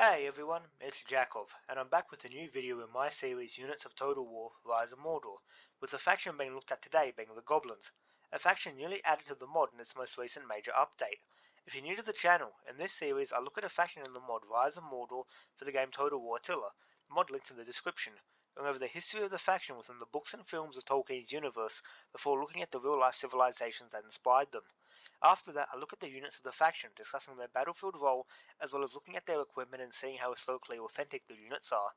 Hey everyone, it's Jakov, and I'm back with a new video in my series Units of Total War Rise of Mordor, with the faction being looked at today being the Goblins, a faction newly added to the mod in its most recent major update. If you're new to the channel, in this series I look at a faction in the mod Rise of Mordor for the game Total War Attila, the mod linked in the description, going over the history of the faction within the books and films of Tolkien's universe before looking at the real-life civilizations that inspired them. After that, I look at the units of the faction, discussing their battlefield role, as well as looking at their equipment and seeing how historically authentic the units are.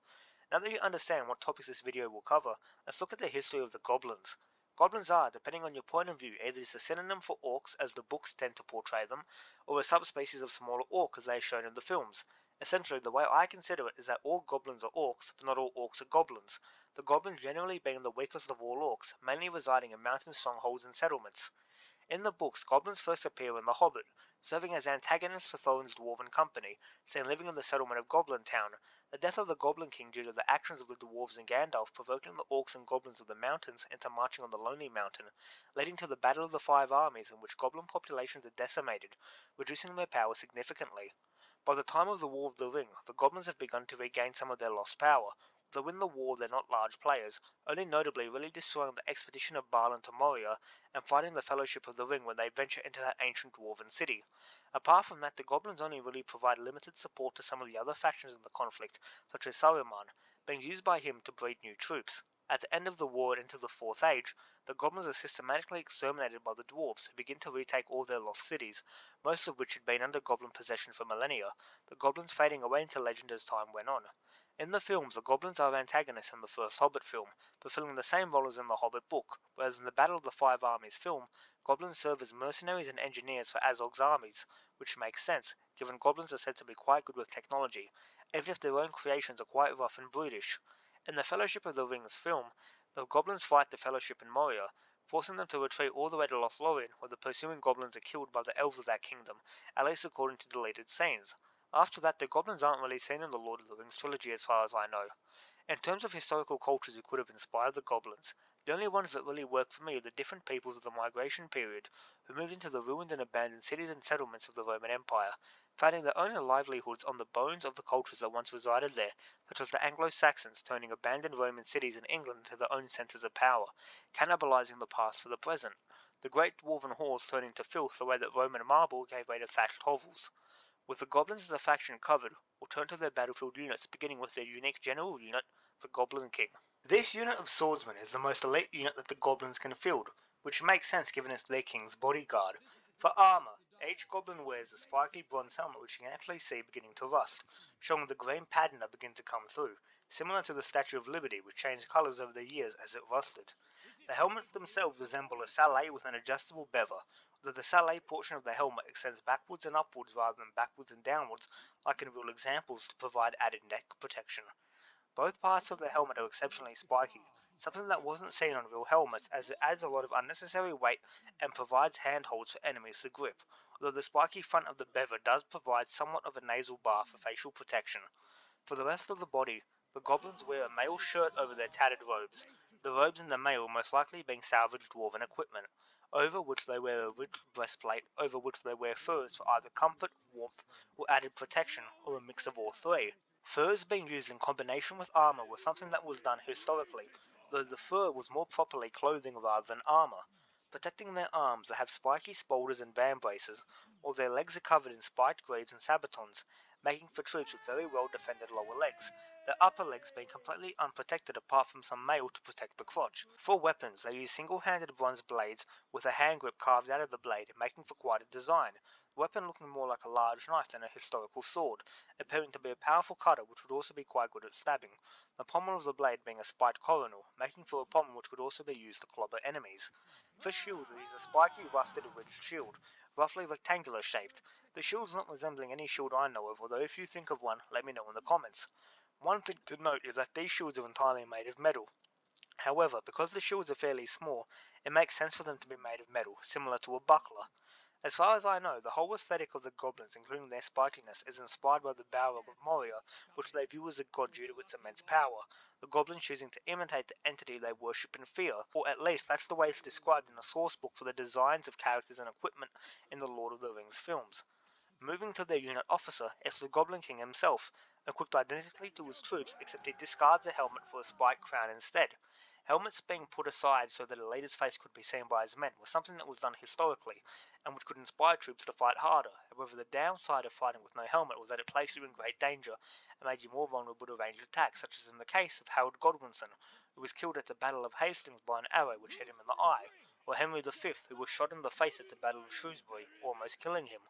Now that you understand what topics this video will cover, let's look at the history of the Goblins. Goblins are, depending on your point of view, either just a synonym for orcs as the books tend to portray them, or a subspecies of smaller orc as they are shown in the films. Essentially, the way I consider it is that all goblins are orcs, but not all orcs are goblins. The goblins generally being the weakest of all orcs, mainly residing in mountain strongholds and settlements. In the books, goblins first appear in The Hobbit, serving as antagonists to Thorin's dwarven company, seen living in the settlement of Goblin Town. The death of the Goblin King due to the actions of the dwarves and Gandalf provoking the orcs and goblins of the mountains into marching on the Lonely Mountain, leading to the Battle of the Five Armies in which goblin populations are decimated, reducing their power significantly. By the time of the War of the Ring, the goblins have begun to regain some of their lost power, though in the war they're not large players, only notably really destroying the expedition of Balin to Moria and fighting the Fellowship of the Ring when they venture into that ancient dwarven city. Apart from that, the goblins only really provide limited support to some of the other factions in the conflict, such as Saruman, being used by him to breed new troops. At the end of the war and into the Fourth Age, the goblins are systematically exterminated by the dwarves, who begin to retake all their lost cities, most of which had been under goblin possession for millennia, the goblins fading away into legend as time went on. In the films, the goblins are antagonists in the first Hobbit film, fulfilling the same role as in the Hobbit book, whereas in the Battle of the Five Armies film, goblins serve as mercenaries and engineers for Azog's armies, which makes sense, given goblins are said to be quite good with technology, even if their own creations are quite rough and brutish. In the Fellowship of the Rings film, the goblins fight the Fellowship in Moria, forcing them to retreat all the way to Lothlorien, where the pursuing goblins are killed by the elves of that kingdom, at least according to deleted scenes. After that, the goblins aren't really seen in the Lord of the Rings trilogy as far as I know. In terms of historical cultures who could have inspired the goblins, the only ones that really work for me are the different peoples of the migration period who moved into the ruined and abandoned cities and settlements of the Roman Empire, founding their own livelihoods on the bones of the cultures that once resided there, such as the Anglo-Saxons turning abandoned Roman cities in England into their own centres of power, cannibalizing the past for the present. The great dwarven halls turning to filth the way that Roman marble gave way to thatched hovels. With the goblins as a faction covered, we'll turn to their battlefield units, beginning with their unique general unit, the Goblin King. This unit of swordsmen is the most elite unit that the goblins can field, which makes sense given it's their king's bodyguard. For armor, each goblin wears a spiky bronze helmet which you can actually see beginning to rust, showing the green patina begin to come through, similar to the Statue of Liberty which changed colours over the years as it rusted. The helmets themselves resemble a salet with an adjustable bever, although the salet portion of the helmet extends backwards and upwards rather than backwards and downwards like in real examples to provide added neck protection. Both parts of the helmet are exceptionally spiky, something that wasn't seen on real helmets as it adds a lot of unnecessary weight and provides handholds for enemies to grip, although the spiky front of the bever does provide somewhat of a nasal bar for facial protection. For the rest of the body, the goblins wear a mail shirt over their tattered robes, the robes in the mail most likely being salvaged dwarven equipment, over which they wear a rich breastplate, over which they wear furs for either comfort, warmth, or added protection, or a mix of all three. Furs being used in combination with armor was something that was done historically, though the fur was more properly clothing rather than armor. Protecting their arms, they have spiky spaulders and vambraces, while their legs are covered in spiked greaves and sabatons, making for troops with very well defended lower legs, their upper legs being completely unprotected apart from some mail to protect the crotch. For weapons, they use single-handed bronze blades with a hand grip carved out of the blade, making for quite a design, the weapon looking more like a large knife than a historical sword, appearing to be a powerful cutter which would also be quite good at stabbing, the pommel of the blade being a spiked coronal, making for a pommel which could also be used to clobber enemies. For shields, they use a spiky rusted ridged shield, roughly rectangular shaped. The shield's not resembling any shield I know of, although if you think of one, let me know in the comments. One thing to note is that these shields are entirely made of metal. However, because the shields are fairly small, it makes sense for them to be made of metal, similar to a buckler. As far as I know, the whole aesthetic of the goblins, including their spikiness, is inspired by the Balrog of Moria, which they view as a god due to its immense power, the goblins choosing to imitate the entity they worship and fear, or at least that's the way it's described in the source book for the designs of characters and equipment in the Lord of the Rings films. Moving to their unit officer is the Goblin King himself, equipped identically to his troops except he discards a helmet for a spiked crown instead. Helmets being put aside so that a leader's face could be seen by his men was something that was done historically, and which could inspire troops to fight harder. However, the downside of fighting with no helmet was that it placed you in great danger and made you more vulnerable to ranged attacks, such as in the case of Harold Godwinson, who was killed at the Battle of Hastings by an arrow which hit him in the eye, or Henry V, who was shot in the face at the Battle of Shrewsbury, almost killing him.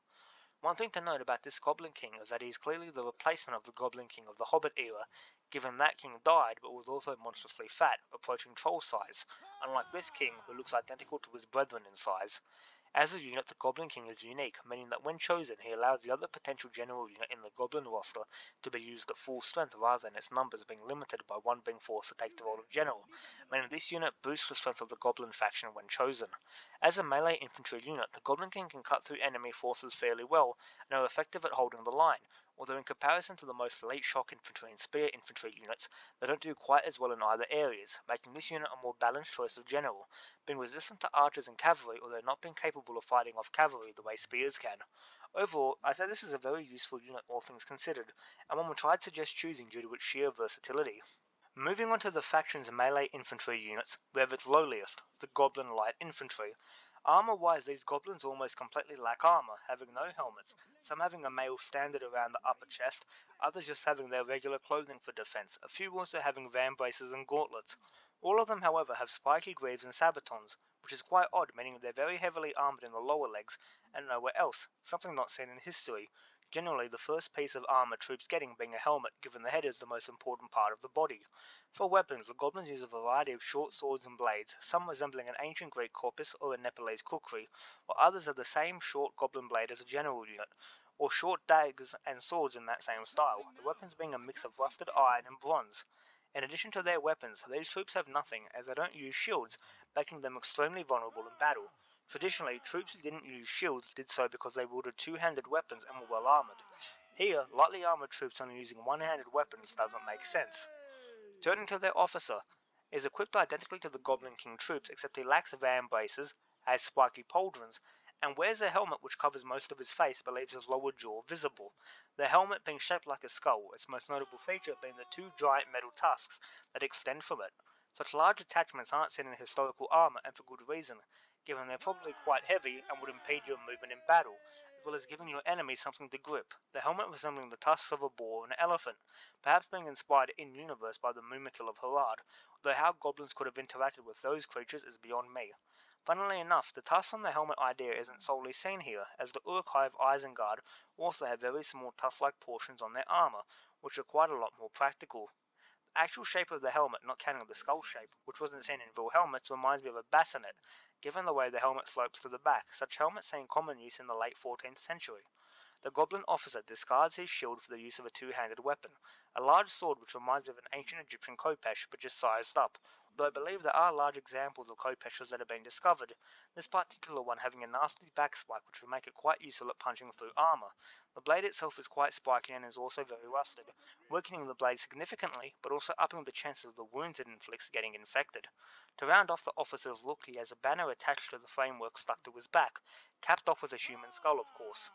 One thing to note about this Goblin King is that he is clearly the replacement of the Goblin King of the Hobbit era, given that king died but was also monstrously fat, approaching troll size, unlike this king who looks identical to his brethren in size. As a unit, the Goblin King is unique, meaning that when chosen, he allows the other potential general unit in the Goblin roster to be used at full strength rather than its numbers being limited by one being forced to take the role of general, meaning this unit boosts the strength of the Goblin faction when chosen. As a melee infantry unit, the Goblin King can cut through enemy forces fairly well and are effective at holding the line, although in comparison to the most elite shock infantry and spear infantry units, they don't do quite as well in either areas, making this unit a more balanced choice of general, being resistant to archers and cavalry, although not being capable of fighting off cavalry the way spears can. Overall, I'd say this is a very useful unit all things considered, and one which I'd suggest choosing due to its sheer versatility. Moving on to the faction's melee infantry units, we have its lowliest, the Goblin Light Infantry. Armor-wise, these goblins almost completely lack armor, having no helmets, some having a mail standard around the upper chest, others just having their regular clothing for defense, a few also having van braces and gauntlets. All of them, however, have spiky greaves and sabatons, which is quite odd, meaning they're very heavily armored in the lower legs and nowhere else, something not seen in history. Generally, the first piece of armor troops getting being a helmet, given the head is the most important part of the body. For weapons, the goblins use a variety of short swords and blades, some resembling an ancient Greek corpus or a Nepalese kukri, while others have the same short goblin blade as a general unit, or short daggers and swords in that same style, the weapons being a mix of rusted iron and bronze. In addition to their weapons, these troops have nothing, as they don't use shields, making them extremely vulnerable in battle. Traditionally, troops who didn't use shields did so because they wielded two-handed weapons and were well armoured. Here, lightly armoured troops only using one-handed weapons doesn't make sense. Turning to their officer, is equipped identically to the Goblin King troops except he lacks van braces, has spiky pauldrons, and wears a helmet which covers most of his face but leaves his lower jaw visible. The helmet being shaped like a skull, its most notable feature being the two giant metal tusks that extend from it. Such large attachments aren't seen in historical armour, and for good reason, given they're probably quite heavy and would impede your movement in battle, as well as giving your enemy something to grip, the helmet resembling the tusks of a boar or an elephant, perhaps being inspired in-universe by the Mumakil of Harad, though how goblins could have interacted with those creatures is beyond me. Funnily enough, the tusks on the helmet idea isn't solely seen here, as the Uruk of Isengard also have very small tusk-like portions on their armour, which are quite a lot more practical. The actual shape of the helmet, not counting the skull shape, which wasn't seen in real helmets, reminds me of a bassinet, given the way the helmet slopes to the back, such helmets seeing common use in the late 14th century. The goblin officer discards his shield for the use of a two-handed weapon, a large sword which reminds me of an ancient Egyptian khopesh but just sized up, although I believe there are large examples of khopeshes that have been discovered, this particular one having a nasty back spike which would make it quite useful at punching through armour. The blade itself is quite spiky and is also very rusted, weakening the blade significantly but also upping the chances of the wounds it inflicts getting infected. To round off the officer's look, he has a banner attached to the framework stuck to his back, capped off with a human skull of course.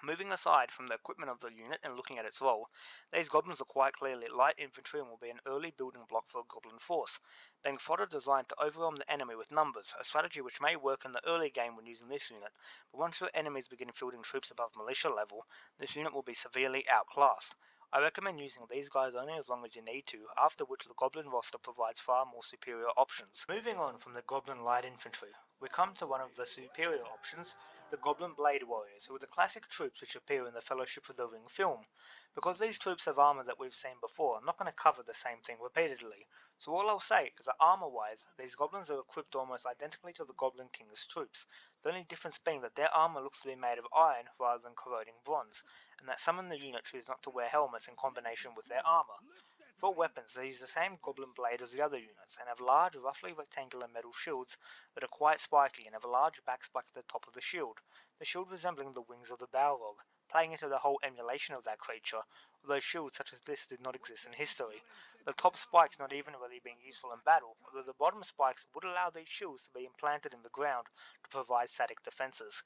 Moving aside from the equipment of the unit and looking at its role, these goblins are quite clearly light infantry and will be an early building block for a goblin force, being fodder designed to overwhelm the enemy with numbers, a strategy which may work in the early game when using this unit, but once your enemies begin fielding troops above militia level, this unit will be severely outclassed. I recommend using these guys only as long as you need to, after which the goblin roster provides far more superior options. Moving on from the goblin light infantry, we come to one of the superior options, the Goblin Blade Warriors, who are the classic troops which appear in the Fellowship of the Ring film. Because these troops have armor that we've seen before, I'm not going to cover the same thing repeatedly, so all I'll say is that armor-wise, these goblins are equipped almost identically to the Goblin King's troops, the only difference being that their armor looks to be made of iron rather than corroding bronze, and that some in the unit choose not to wear helmets in combination with their armor. For weapons, they use the same goblin blade as the other units, and have large, roughly rectangular metal shields that are quite spiky and have a large backspike at the top of the shield resembling the wings of the Balrog, playing into the whole emulation of that creature, although shields such as this did not exist in history. The top spikes not even really being useful in battle, although the bottom spikes would allow these shields to be implanted in the ground to provide static defences.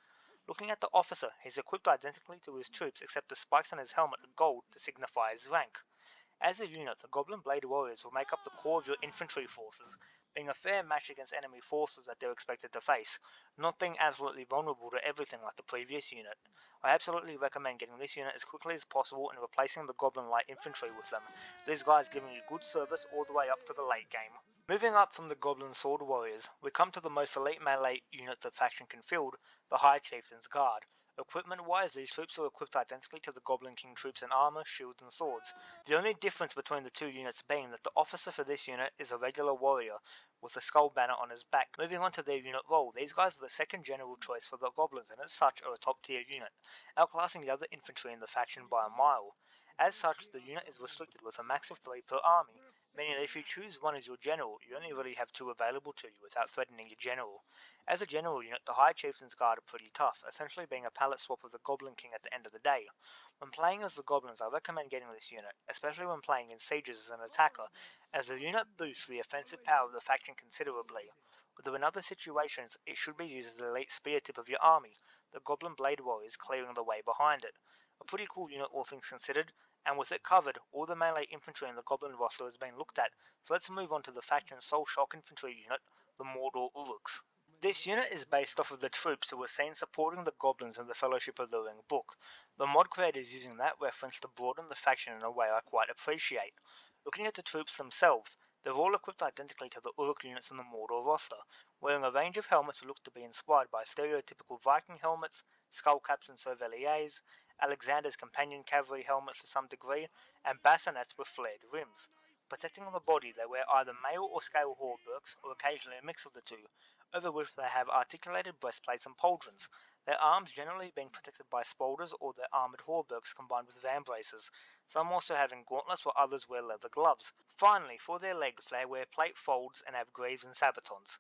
Looking at the officer, he's equipped identically to his troops except the spikes on his helmet are gold to signify his rank. As a unit, the Goblin Blade Warriors will make up the core of your infantry forces, being a fair match against enemy forces that they're expected to face, not being absolutely vulnerable to everything like the previous unit. I absolutely recommend getting this unit as quickly as possible and replacing the Goblin Light Infantry with them. These guys giving you good service all the way up to the late game. Moving up from the Goblin Sword Warriors, we come to the most elite melee unit the faction can field, the High Chieftains Guard. Equipment-wise, these troops are equipped identically to the Goblin King troops in armor, shields, and swords. The only difference between the two units being that the officer for this unit is a regular warrior with a skull banner on his back. Moving on to their unit role, these guys are the second general choice for the Goblins and as such are a top tier unit, outclassing the other infantry in the faction by a mile. As such, the unit is restricted with a max of 3 per army, meaning that if you choose one as your general, you only really have 2 available to you without threatening your general. As a general unit, the High Chieftains Guard are pretty tough, essentially being a palette swap of the Goblin King at the end of the day. When playing as the Goblins, I recommend getting this unit, especially when playing in sieges as an attacker, as the unit boosts the offensive power of the faction considerably. Although in other situations, it should be used as the elite spear tip of your army, the Goblin Blade Warriors clearing the way behind it. A pretty cool unit all things considered, and with it covered, all the melee infantry in the Goblin roster has been looked at, so let's move on to the faction's sole shock infantry unit, the Mordor uruks. This unit is based off of the troops who were seen supporting the Goblins in the Fellowship of the Ring book. The mod creator is using that reference to broaden the faction in a way I quite appreciate. Looking at the troops themselves, they're all equipped identically to the Uruk units in the Mordor roster, wearing a range of helmets that look to be inspired by stereotypical Viking helmets, skull caps and sauvelliers, Alexander's companion cavalry helmets to some degree, and bassinets with flared rims. Protecting the body, they wear either mail or scale hauberks, or occasionally a mix of the two, over which they have articulated breastplates and pauldrons, their arms generally being protected by spaulders or their armoured hauberks combined with vambraces, some also having gauntlets while others wear leather gloves. Finally, for their legs they wear plate folds and have greaves and sabatons.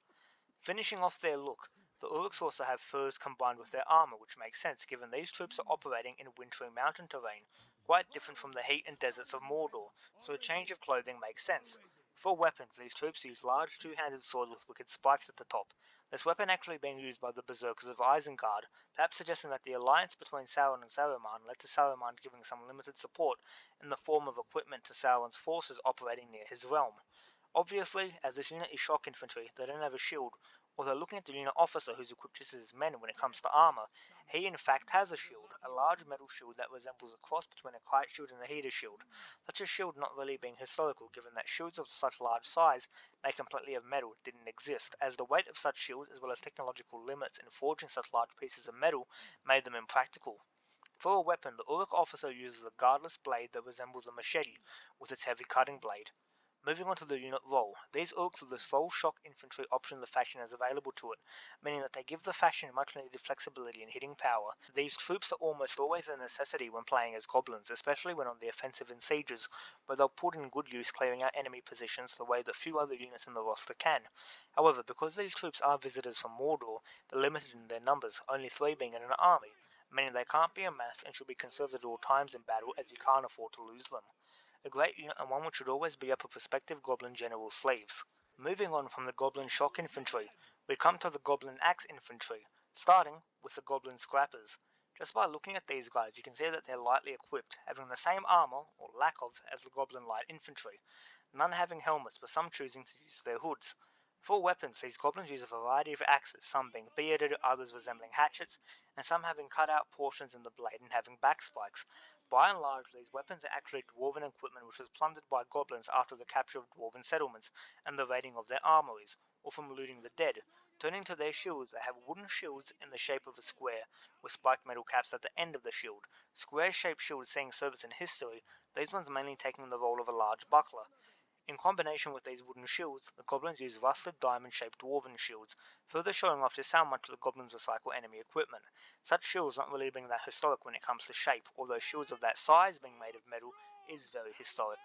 Finishing off their look, the uruks also have furs combined with their armour, which makes sense given these troops are operating in wintry mountain terrain, quite different from the heat and deserts of Mordor, so a change of clothing makes sense. For weapons, these troops use large two-handed swords with wicked spikes at the top, this weapon actually being used by the berserkers of Isengard, perhaps suggesting that the alliance between Sauron and Saruman led to Saruman giving some limited support in the form of equipment to Sauron's forces operating near his realm. Obviously, as this unit is shock infantry, they don't have a shield, although looking at the unit officer who's equipped just as his men when it comes to armour, he in fact has a shield, a large metal shield that resembles a cross between a kite shield and a heater shield, such a shield not really being historical given that shields of such large size, made completely of metal, didn't exist, as the weight of such shields as well as technological limits in forging such large pieces of metal made them impractical. For a weapon, the Uruk officer uses a guardless blade that resembles a machete, with its heavy cutting blade. Moving on to the unit role, these Uruks are the sole shock infantry option the faction has available to it, meaning that they give the faction much needed flexibility in hitting power. These troops are almost always a necessity when playing as goblins, especially when on the offensive in sieges, where they'll put in good use clearing out enemy positions the way that few other units in the roster can. However, because these troops are visitors from Mordor, they're limited in their numbers, only 3 being in an army, meaning they can't be amassed and should be conserved at all times in battle as you can't afford to lose them. A great unit and one which should always be up a prospective Goblin General's sleeves. Moving on from the Goblin Shock Infantry, we come to the Goblin Axe Infantry, starting with the Goblin Scrappers. Just by looking at these guys, you can see that they're lightly equipped, having the same armour, or lack of, as the Goblin Light Infantry, none having helmets but some choosing to use their hoods. For weapons, these goblins use a variety of axes, some being bearded, others resembling hatchets, and some having cut out portions in the blade and having back spikes. By and large, these weapons are actually dwarven equipment which was plundered by goblins after the capture of dwarven settlements and the raiding of their armories, or from looting the dead. Turning to their shields, they have wooden shields in the shape of a square, with spiked metal caps at the end of the shield. Square-shaped shields seeing service in history, these ones mainly taking the role of a large buckler. In combination with these wooden shields, the goblins use rusted diamond-shaped dwarven shields, further showing off just how much the goblins recycle enemy equipment. Such shields not really being that historic when it comes to shape, although shields of that size being made of metal is very historic.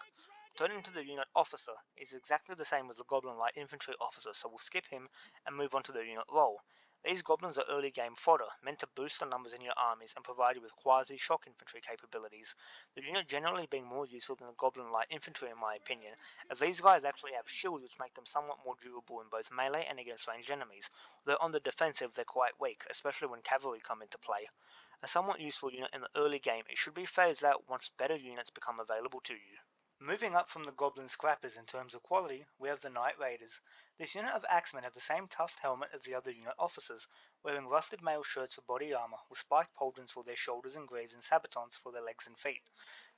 Turning to the unit officer, is exactly the same as the Goblin Light Infantry officer, so we'll skip him and move on to the unit role. These goblins are early game fodder, meant to boost the numbers in your armies and provide you with quasi-shock infantry capabilities, the unit generally being more useful than the goblin light infantry in my opinion, as these guys actually have shields which make them somewhat more durable in both melee and against ranged enemies, though on the defensive they're quite weak, especially when cavalry come into play. A somewhat useful unit in the early game, it should be phased out once better units become available to you. Moving up from the Goblin Scrappers in terms of quality, we have the Night Raiders. This unit of axemen have the same tusked helmet as the other unit officers, wearing rusted mail shirts for body armor, with spiked pauldrons for their shoulders and greaves and sabatons for their legs and feet.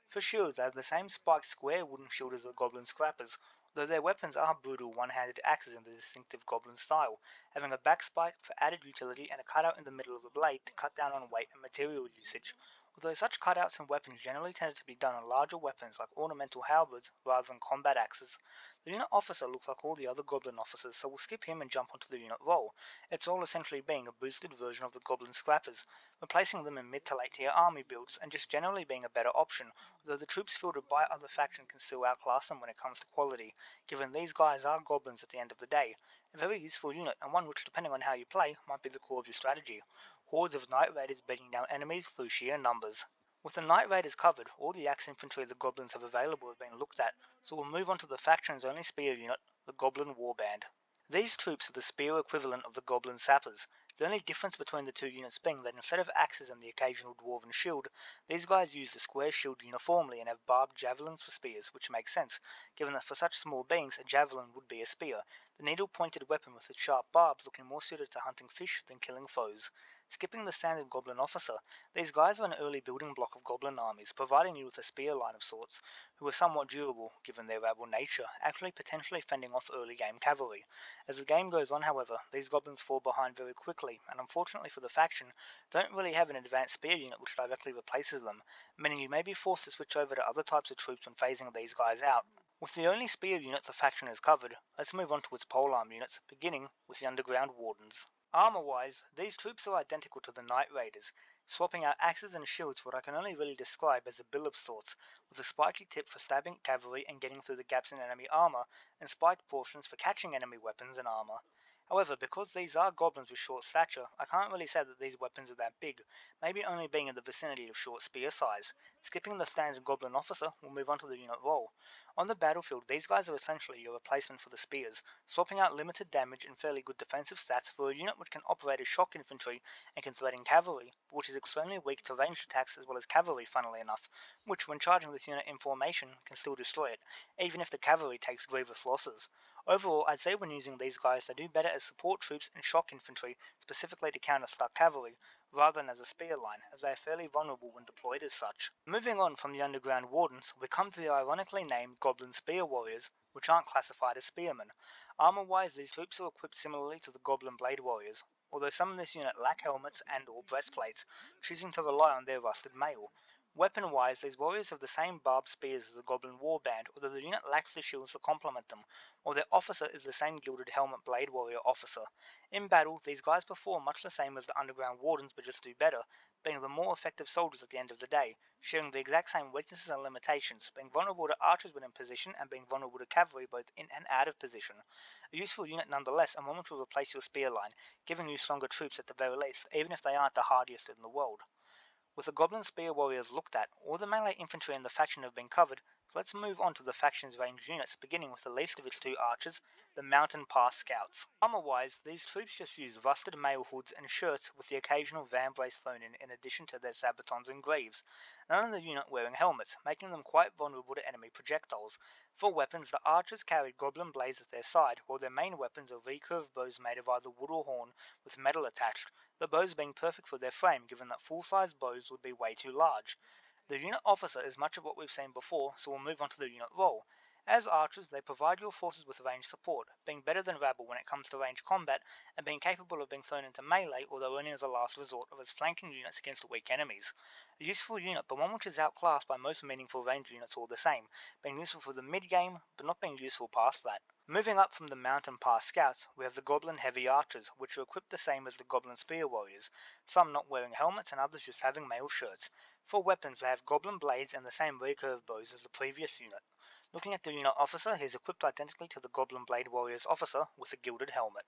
For shields, they have the same spiked square wooden shield as the Goblin Scrappers, though their weapons are brutal one-handed axes in the distinctive Goblin style, having a back spike for added utility and a cutout in the middle of the blade to cut down on weight and material usage. Although such cutouts and weapons generally tended to be done on larger weapons like ornamental halberds rather than combat axes, the unit officer looks like all the other Goblin officers, so we'll skip him and jump onto the unit role. It's all essentially being a boosted version of the Goblin Scrappers, replacing them in mid to late tier army builds and just generally being a better option, though the troops fielded by other factions can still outclass them when it comes to quality, given these guys are goblins at the end of the day. A very useful unit, and one which, depending on how you play, might be the core of your strategy. Hordes of Night Raiders beating down enemies through sheer numbers. With the Night Raiders covered, all the axe infantry the goblins have available have been looked at, so we'll move on to the faction's only spear unit, the Goblin Warband. These troops are the spear equivalent of the Goblin Sappers, the only difference between the two units being that instead of axes and the occasional dwarven shield, these guys use the square shield uniformly and have barbed javelins for spears, which makes sense, given that for such small beings a javelin would be a spear, the needle-pointed weapon with its sharp barbs looking more suited to hunting fish than killing foes. Skipping the standard goblin officer, these guys are an early building block of goblin armies, providing you with a spear line of sorts, who are somewhat durable, given their rabble nature, actually potentially fending off early game cavalry. As the game goes on, however, these goblins fall behind very quickly, and unfortunately for the faction, don't really have an advanced spear unit which directly replaces them, meaning you may be forced to switch over to other types of troops when phasing these guys out. With the only spear unit the faction has covered, let's move on to its polearm units, beginning with the Underground Wardens. Armor-wise, these troops are identical to the Night Raiders, swapping out axes and shields for what I can only really describe as a bill of sorts, with a spiky tip for stabbing cavalry and getting through the gaps in enemy armor, and spiked portions for catching enemy weapons and armor. However, because these are goblins with short stature, I can't really say that these weapons are that big, maybe only being in the vicinity of short spear size. Skipping the standard goblin officer, we'll move on to the unit role. On the battlefield, these guys are essentially your replacement for the spears, swapping out limited damage and fairly good defensive stats for a unit which can operate as shock infantry and can threaten cavalry, which is extremely weak to ranged attacks as well as cavalry funnily enough, which when charging this unit in formation can still destroy it, even if the cavalry takes grievous losses. Overall, I'd say when using these guys they do better as support troops and shock infantry, specifically to counter stuck cavalry, rather than as a spear line, as they are fairly vulnerable when deployed as such. Moving on from the Underground Wardens, we come to the ironically named Goblin Spear Warriors, which aren't classified as spearmen. Armor-wise, these troops are equipped similarly to the Goblin Blade Warriors, although some in this unit lack helmets and or breastplates, choosing to rely on their rusted mail. Weapon-wise, these warriors have the same barbed spears as the Goblin Warband, although the unit lacks the shields to complement them, while their officer is the same gilded helmet blade warrior officer. In battle, these guys perform much the same as the Underground Wardens but just do better, being the more effective soldiers at the end of the day, sharing the exact same weaknesses and limitations, being vulnerable to archers when in position and being vulnerable to cavalry both in and out of position. A useful unit nonetheless, and one which will replace your spear line, giving you stronger troops at the very least, even if they aren't the hardiest in the world. With the Goblin Spear Warriors looked at, all the melee infantry in the faction have been covered, so let's move on to the faction's ranged units, beginning with the least of its two archers, the Mountain Pass Scouts. Armor-wise, these troops just use rusted mail hoods and shirts with the occasional vambrace thrown in addition to their sabatons and greaves, none of the unit wearing helmets, making them quite vulnerable to enemy projectiles. For weapons, the archers carry goblin blades at their side, while their main weapons are recurved bows made of either wood or horn with metal attached, the bows being perfect for their frame given that full-size bows would be way too large. The unit officer is much of what we've seen before, so we'll move on to the unit role. As archers, they provide your forces with ranged support, being better than rabble when it comes to ranged combat, and being capable of being thrown into melee, although only as a last resort or as flanking units against weak enemies. A useful unit, but one which is outclassed by most meaningful ranged units all the same, being useful for the mid-game, but not being useful past that. Moving up from the Mountain Pass Scouts, we have the Goblin Heavy Archers, which are equipped the same as the Goblin Spear Warriors, some not wearing helmets and others just having mail shirts. For weapons, they have Goblin Blades and the same recurve bows as the previous unit. Looking at the unit officer, he is equipped identically to the Goblin Blade Warriors officer with a gilded helmet.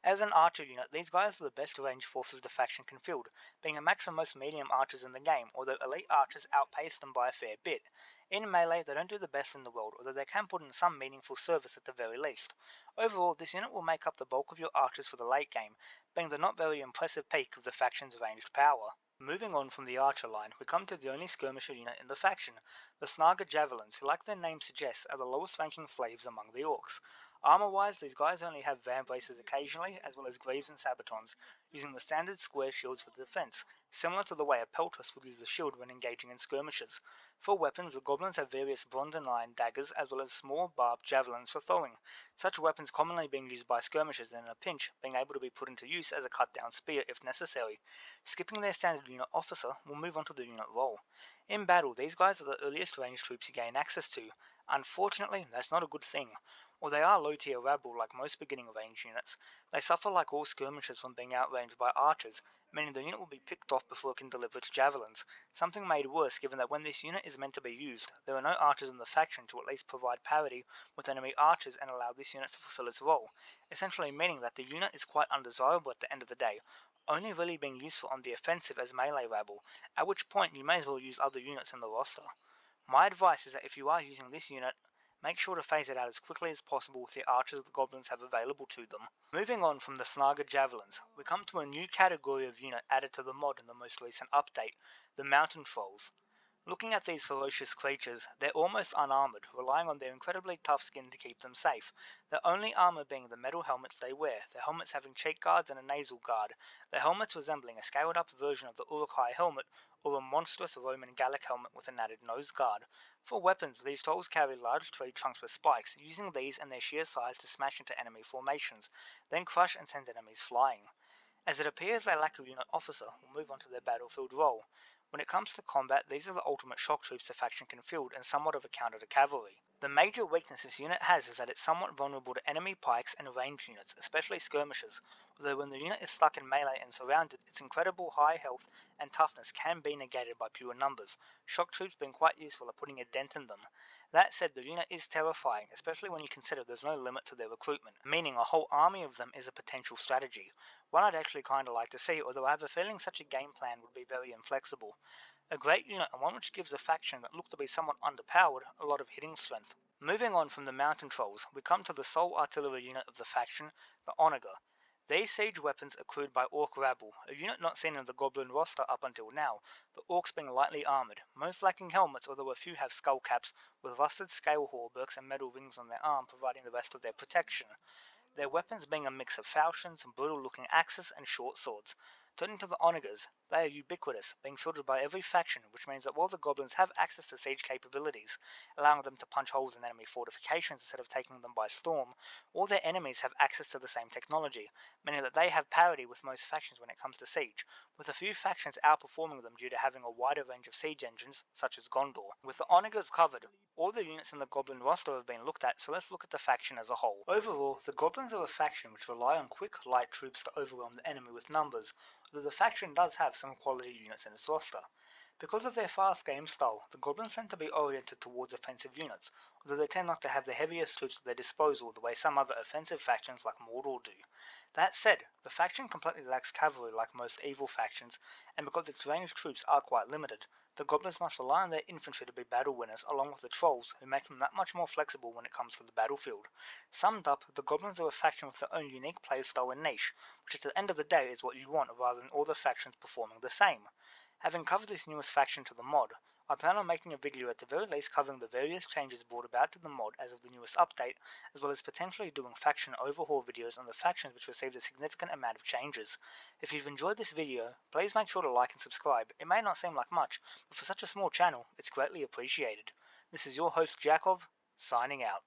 As an archer unit, these guys are the best ranged forces the faction can field, being a match for most medium archers in the game, although elite archers outpace them by a fair bit. In melee, they don't do the best in the world, although they can put in some meaningful service at the very least. Overall, this unit will make up the bulk of your archers for the late game, being the not very impressive peak of the faction's ranged power. Moving on from the archer line, we come to the only skirmisher unit in the faction, the Snaga Javelins, who like their name suggests are the lowest ranking slaves among the orcs. Armor-wise, these guys only have van braces occasionally, as well as greaves and sabatons, using the standard square shields for defense, similar to the way a peltas would use the shield when engaging in skirmishes. For weapons, the goblins have various bronze and iron daggers, as well as small barbed javelins for throwing, such weapons commonly being used by skirmishers and in a pinch, being able to be put into use as a cut-down spear if necessary. Skipping their standard unit officer, we'll move on to the unit role. In battle, these guys are the earliest ranged troops you gain access to. Unfortunately, that's not a good thing. While they are low tier rabble like most beginning range units, they suffer like all skirmishers from being outranged by archers, meaning the unit will be picked off before it can deliver its javelins, something made worse given that when this unit is meant to be used, there are no archers in the faction to at least provide parity with enemy archers and allow this unit to fulfill its role, essentially meaning that the unit is quite undesirable at the end of the day, only really being useful on the offensive as melee rabble, at which point you may as well use other units in the roster. My advice is that if you are using this unit, make sure to phase it out as quickly as possible with the archers the goblins have available to them. Moving on from the Snaga Javelins, we come to a new category of unit added to the mod in the most recent update, the Mountain Trolls. Looking at these ferocious creatures, they're almost unarmored, relying on their incredibly tough skin to keep them safe, their only armor being the metal helmets they wear, their helmets having cheek guards and a nasal guard, their helmets resembling a scaled up version of the uruks helmet or a monstrous Roman Gallic helmet with an added nose guard. For weapons, these trolls carry large tree trunks with spikes, using these and their sheer size to smash into enemy formations, then crush and send enemies flying. As it appears they lack a unit officer, we'll move on to their battlefield role. When it comes to combat, these are the ultimate shock troops the faction can field and somewhat of a counter to cavalry. The major weakness this unit has is that it's somewhat vulnerable to enemy pikes and ranged units, especially skirmishers, although when the unit is stuck in melee and surrounded, its incredible high health and toughness can be negated by pure numbers, shock troops being quite useful at putting a dent in them. That said, the unit is terrifying, especially when you consider there's no limit to their recruitment, meaning a whole army of them is a potential strategy. One I'd actually kinda like to see, although I have a feeling such a game plan would be very inflexible. A great unit and one which gives a faction that looked to be somewhat underpowered a lot of hitting strength. Moving on from the mountain trolls, we come to the sole artillery unit of the faction, the onager. These siege weapons are crewed by Orc Rabble, a unit not seen in the Goblin roster up until now, the Orcs being lightly armoured, most lacking helmets although a few have skull caps, with rusted scale hauberks and metal rings on their arm providing the rest of their protection. Their weapons being a mix of falchions, brutal looking axes, and short swords. Turning to the onagers, they are ubiquitous, being fielded by every faction, which means that while the goblins have access to siege capabilities, allowing them to punch holes in enemy fortifications instead of taking them by storm, all their enemies have access to the same technology, meaning that they have parity with most factions when it comes to siege, with a few factions outperforming them due to having a wider range of siege engines, such as Gondor. With the onagers covered, all the units in the Goblin roster have been looked at, so let's look at the faction as a whole. Overall, the Goblins are a faction which rely on quick, light troops to overwhelm the enemy with numbers, although the faction does have some quality units in its roster. Because of their fast game style, the Goblins tend to be oriented towards offensive units, although they tend not to have the heaviest troops at their disposal the way some other offensive factions like Mordor do. That said, the faction completely lacks cavalry like most evil factions, and because its ranged troops are quite limited, the Goblins must rely on their infantry to be battle winners along with the Trolls, who make them that much more flexible when it comes to the battlefield. Summed up, the Goblins are a faction with their own unique playstyle and niche, which at the end of the day is what you want rather than all the factions performing the same. Having covered this newest faction to the mod, I plan on making a video at the very least covering the various changes brought about to the mod as of the newest update, as well as potentially doing faction overhaul videos on the factions which received a significant amount of changes. If you've enjoyed this video, please make sure to like and subscribe. It may not seem like much, but for such a small channel, it's greatly appreciated. This is your host Jakov, signing out.